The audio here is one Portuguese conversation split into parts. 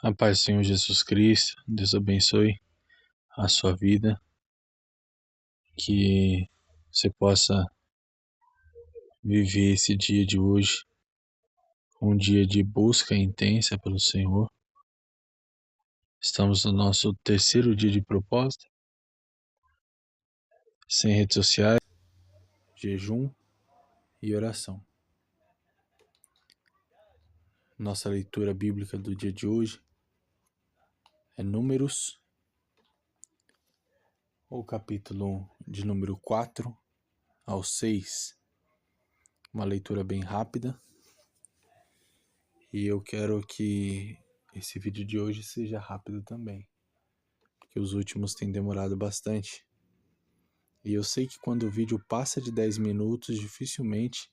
A paz do Senhor Jesus Cristo, Deus abençoe a sua vida, que você possa viver esse dia de hoje, um dia de busca intensa pelo Senhor. Estamos no nosso terceiro dia de propósito, sem redes sociais, jejum e oração. Nossa leitura bíblica do dia de hoje é Números, o capítulo de número 4 ao 6. Uma leitura bem rápida. E eu quero que esse vídeo de hoje seja rápido também, porque os últimos têm demorado bastante. E eu sei que quando o vídeo passa de 10 minutos, dificilmente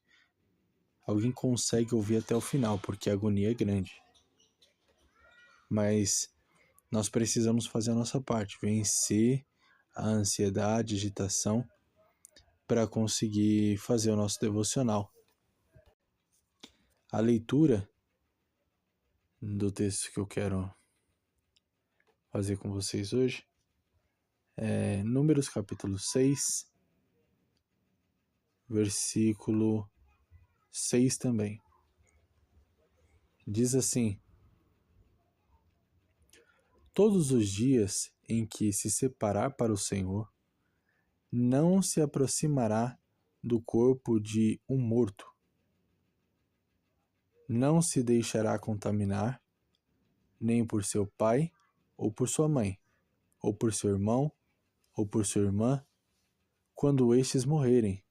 alguém consegue ouvir até o final, porque a agonia é grande. Mas nós precisamos fazer a nossa parte, vencer a ansiedade, a agitação, para conseguir fazer o nosso devocional. A leitura do texto que eu quero fazer com vocês hoje é Números capítulo 6, versículo 6 também. Diz assim: todos os dias em que se separar para o Senhor, não se aproximará do corpo de um morto. Não se deixará contaminar, nem por seu pai, ou por sua mãe, ou por seu irmão, ou por sua irmã, quando estes morrerem,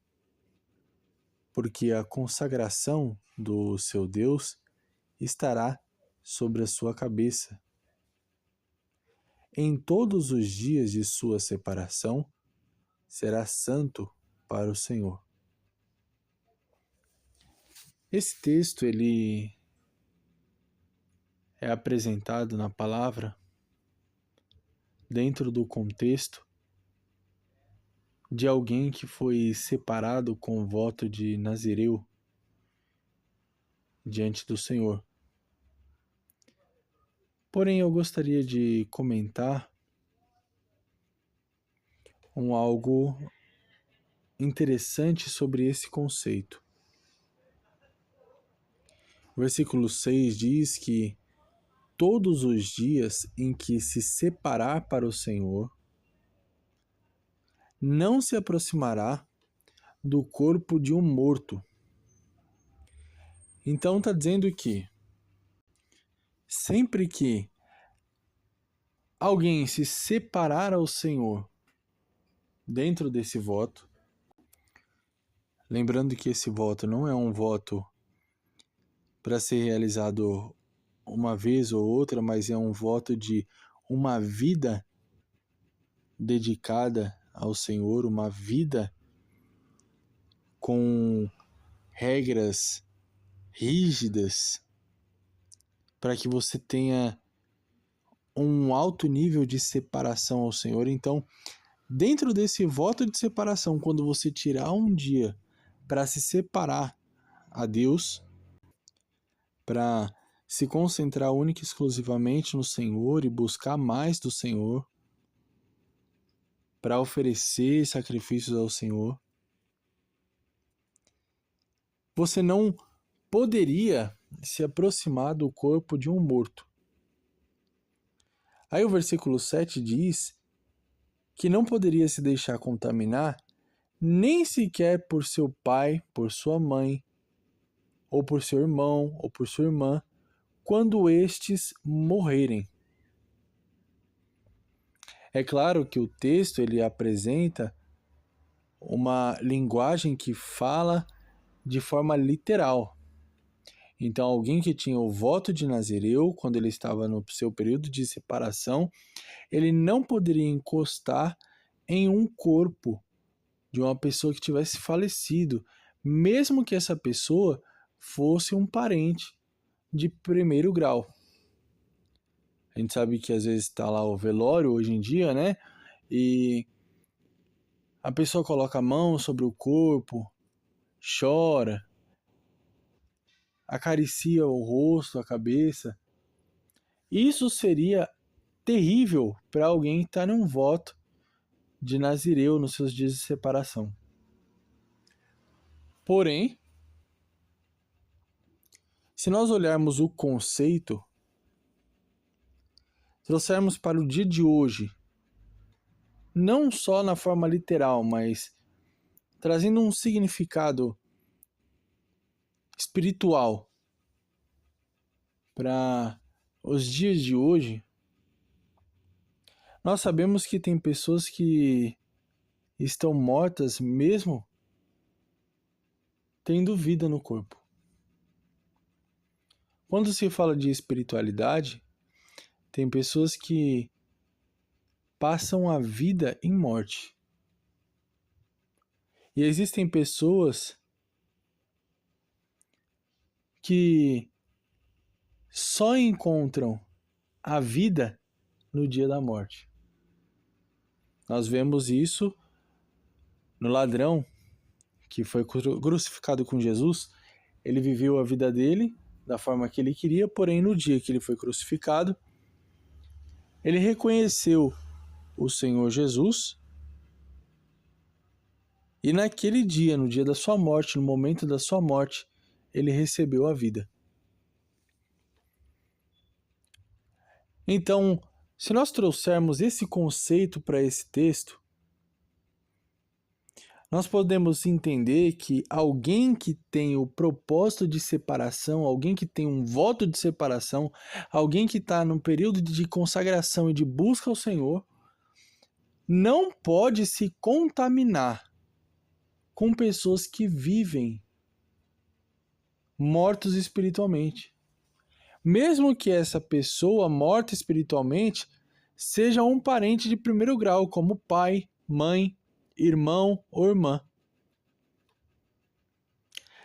porque a consagração do seu Deus estará sobre a sua cabeça. Em todos os dias de sua separação, será santo para o Senhor. Esse texto ele é apresentado na palavra dentro do contexto de alguém que foi separado com o voto de Nazireu diante do Senhor. Porém, eu gostaria de comentar algo interessante sobre esse conceito. O versículo 6 diz que todos os dias em que se separar para o Senhor, não se aproximará do corpo de um morto. Então está dizendo que sempre que alguém se separar ao Senhor dentro desse voto, lembrando que esse voto não é um voto para ser realizado uma vez ou outra, mas é um voto de uma vida dedicada ao Senhor, uma vida com regras rígidas, para que você tenha um alto nível de separação ao Senhor. Então, dentro desse voto de separação, quando você tirar um dia para se separar a Deus, para se concentrar única e exclusivamente no Senhor e buscar mais do Senhor, para oferecer sacrifícios ao Senhor, você não poderia se aproximar do corpo de um morto. Aí o versículo 7 diz que não poderia se deixar contaminar nem sequer por seu pai, por sua mãe, ou por seu irmão, ou por sua irmã, quando estes morrerem. É claro que o texto ele apresenta uma linguagem que fala de forma literal. Então, alguém que tinha o voto de Nazireu, quando ele estava no seu período de separação, ele não poderia encostar em um corpo de uma pessoa que tivesse falecido, mesmo que essa pessoa fosse um parente de primeiro grau. A gente sabe que às vezes está lá o velório hoje em dia, né? E a pessoa coloca a mão sobre o corpo, chora, acaricia o rosto, a cabeça. Isso seria terrível para alguém estar num voto de Nazireu nos seus dias de separação. Porém, se nós olharmos o conceito, trouxermos para o dia de hoje, não só na forma literal, mas trazendo um significado espiritual para os dias de hoje, nós sabemos que tem pessoas que estão mortas mesmo tendo vida no corpo. Quando se fala de espiritualidade, tem pessoas que passam a vida em morte. E existem pessoas que só encontram a vida no dia da morte. Nós vemos isso no ladrão que foi crucificado com Jesus. Ele viveu a vida dele da forma que ele queria, porém no dia que ele foi crucificado, ele reconheceu o Senhor Jesus e naquele dia, no dia da sua morte, no momento da sua morte, ele recebeu a vida. Então, se nós trouxermos esse conceito para esse texto, nós podemos entender que alguém que tem o propósito de separação, alguém que tem um voto de separação, alguém que está num período de consagração e de busca ao Senhor, não pode se contaminar com pessoas que vivem mortos espiritualmente. Mesmo que essa pessoa morta espiritualmente seja um parente de primeiro grau, como pai, mãe, irmão ou irmã.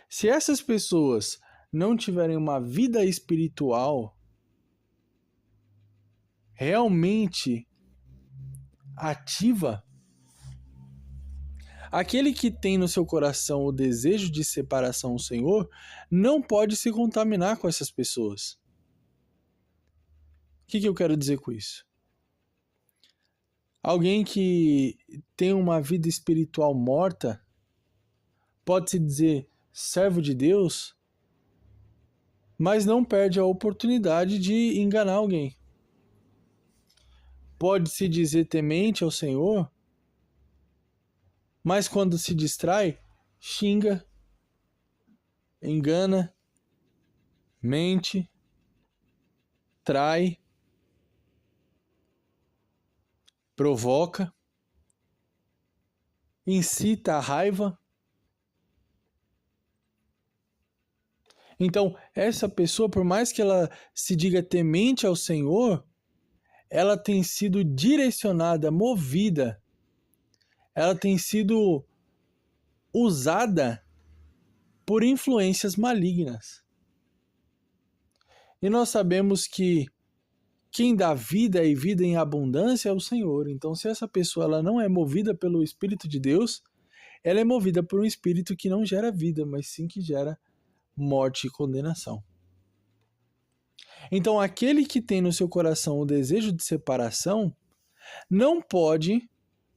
Se essas pessoas não tiverem uma vida espiritual realmente ativa, aquele que tem no seu coração o desejo de separação ao Senhor não pode se contaminar com essas pessoas. O que eu quero dizer com isso? Alguém que tem uma vida espiritual morta, pode-se dizer servo de Deus, mas não perde a oportunidade de enganar alguém. Pode-se dizer temente ao Senhor, mas quando se distrai, xinga, engana, mente, trai, provoca, incita a raiva. Então, essa pessoa, por mais que ela se diga temente ao Senhor, ela tem sido direcionada, movida, ela tem sido usada por influências malignas. E nós sabemos que quem dá vida e vida em abundância é o Senhor. Então, se essa pessoa ela não é movida pelo Espírito de Deus, ela é movida por um espírito que não gera vida, mas sim que gera morte e condenação. Então, aquele que tem no seu coração o desejo de separação, não pode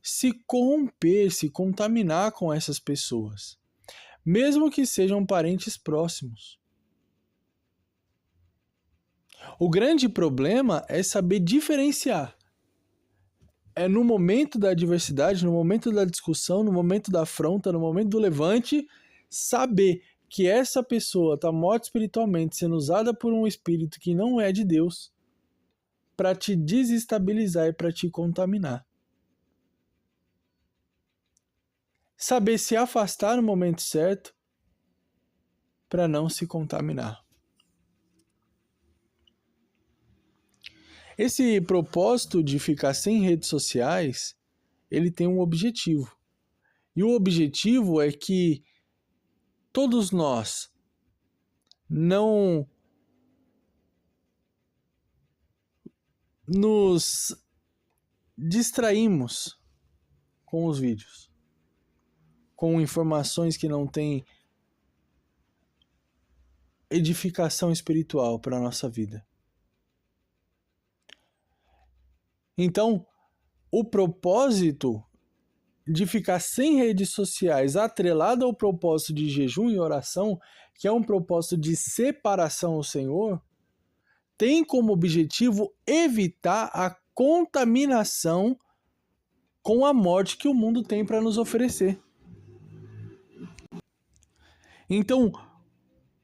se corromper, se contaminar com essas pessoas, mesmo que sejam parentes próximos. O grande problema é saber diferenciar. É no momento da adversidade, no momento da discussão, no momento da afronta, no momento do levante, saber que essa pessoa está morta espiritualmente, sendo usada por um espírito que não é de Deus, para te desestabilizar e para te contaminar. Saber se afastar no momento certo para não se contaminar. Esse propósito de ficar sem redes sociais, ele tem um objetivo. E o objetivo é que todos nós não nos distraímos com os vídeos, com informações que não têm edificação espiritual para a nossa vida. Então, o propósito de ficar sem redes sociais atrelado ao propósito de jejum e oração, que é um propósito de separação ao Senhor, tem como objetivo evitar a contaminação com a morte que o mundo tem para nos oferecer. Então,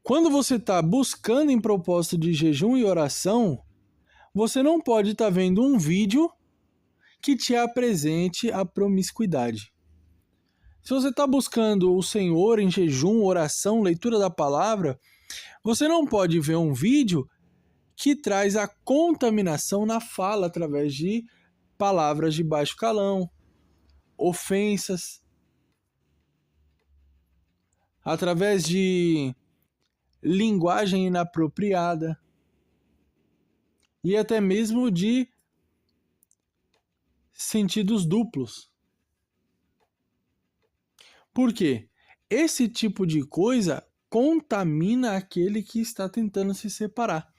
quando você está buscando em propósito de jejum e oração, você não pode estar vendo um vídeo que te apresente a promiscuidade. Se você está buscando o Senhor em jejum, oração, leitura da palavra, você não pode ver um vídeo que traz a contaminação na fala através de palavras de baixo calão, ofensas, através de linguagem inapropriada e até mesmo de sentidos duplos. Por quê? Esse tipo de coisa contamina aquele que está tentando se separar.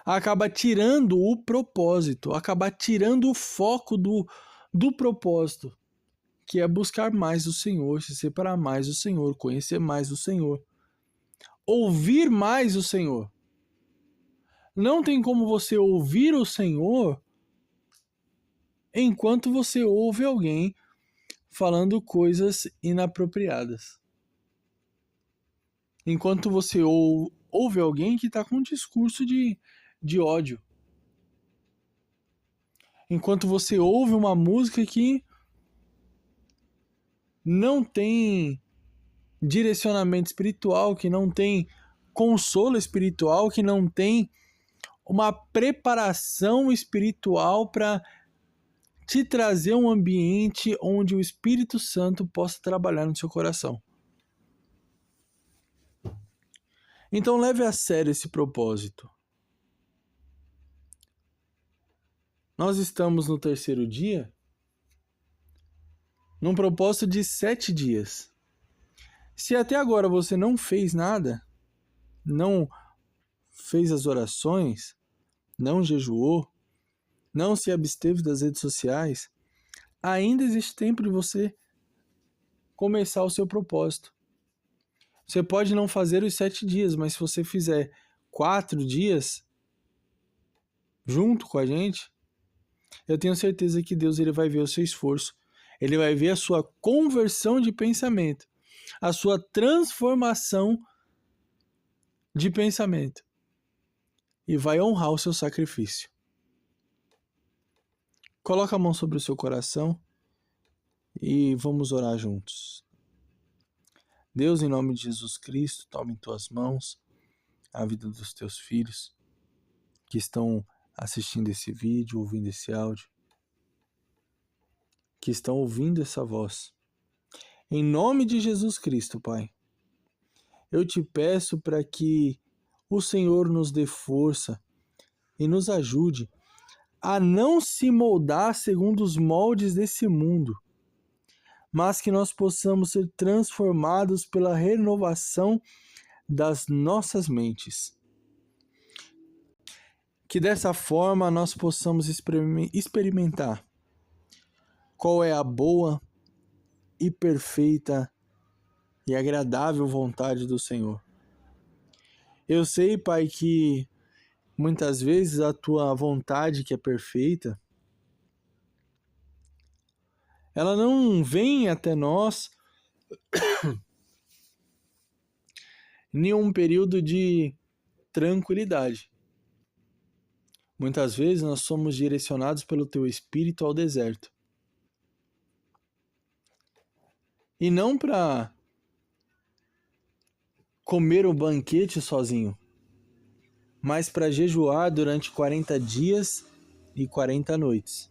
Acaba tirando o propósito, acaba tirando o foco do propósito, que é buscar mais o Senhor, se separar mais do Senhor, conhecer mais o Senhor, ouvir mais o Senhor. Não tem como você ouvir o Senhor enquanto você ouve alguém falando coisas inapropriadas. Enquanto você ouve alguém que está com um discurso de ódio. Enquanto você ouve uma música que não tem direcionamento espiritual, que não tem consolo espiritual, que não tem uma preparação espiritual para te trazer um ambiente onde o Espírito Santo possa trabalhar no seu coração. Então leve a sério esse propósito. Nós estamos no 3º dia, num propósito de 7 dias. Se até agora você não fez nada, não fez as orações, não jejuou, não se absteve das redes sociais, ainda existe tempo de você começar o seu propósito. Você pode não fazer os 7 dias, mas se você fizer 4 dias junto com a gente, eu tenho certeza que Deus ele vai ver o seu esforço. Ele vai ver a sua conversão de pensamento, a sua transformação de pensamento e vai honrar o seu sacrifício. Coloca a mão sobre o seu coração e vamos orar juntos. Deus, em nome de Jesus Cristo, toma em tuas mãos a vida dos teus filhos que estão assistindo esse vídeo, ouvindo esse áudio, que estão ouvindo essa voz. Em nome de Jesus Cristo, Pai, eu te peço para que o Senhor nos dê força e nos ajude a não se moldar segundo os moldes desse mundo, mas que nós possamos ser transformados pela renovação das nossas mentes. Que dessa forma nós possamos experimentar qual é a boa e perfeita e agradável vontade do Senhor. Eu sei, Pai, que muitas vezes a tua vontade, que é perfeita, ela não vem até nós em um período de tranquilidade. Muitas vezes nós somos direcionados pelo teu Espírito ao deserto. E não para comer o banquete sozinho, mas para jejuar durante 40 dias e 40 noites.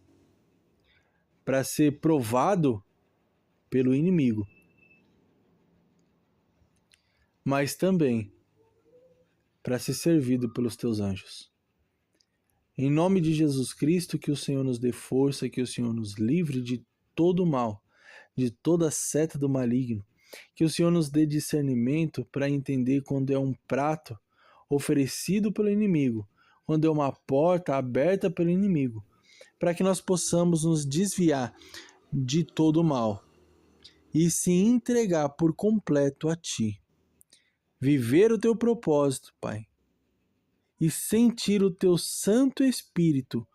Para ser provado pelo inimigo. Mas também para ser servido pelos teus anjos. Em nome de Jesus Cristo, que o Senhor nos dê força, que o Senhor nos livre de todo o mal, de toda seta do maligno, que o Senhor nos dê discernimento para entender quando é um prato oferecido pelo inimigo, quando é uma porta aberta pelo inimigo, para que nós possamos nos desviar de todo o mal e se entregar por completo a Ti. Viver o Teu propósito, Pai, e sentir o Teu Santo Espírito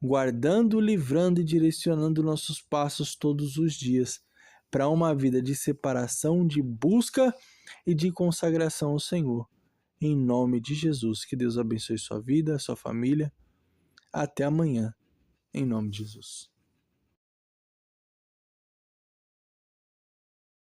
guardando, livrando e direcionando nossos passos todos os dias para uma vida de separação, de busca e de consagração ao Senhor. Em nome de Jesus, que Deus abençoe sua vida, sua família. Até amanhã, em nome de Jesus.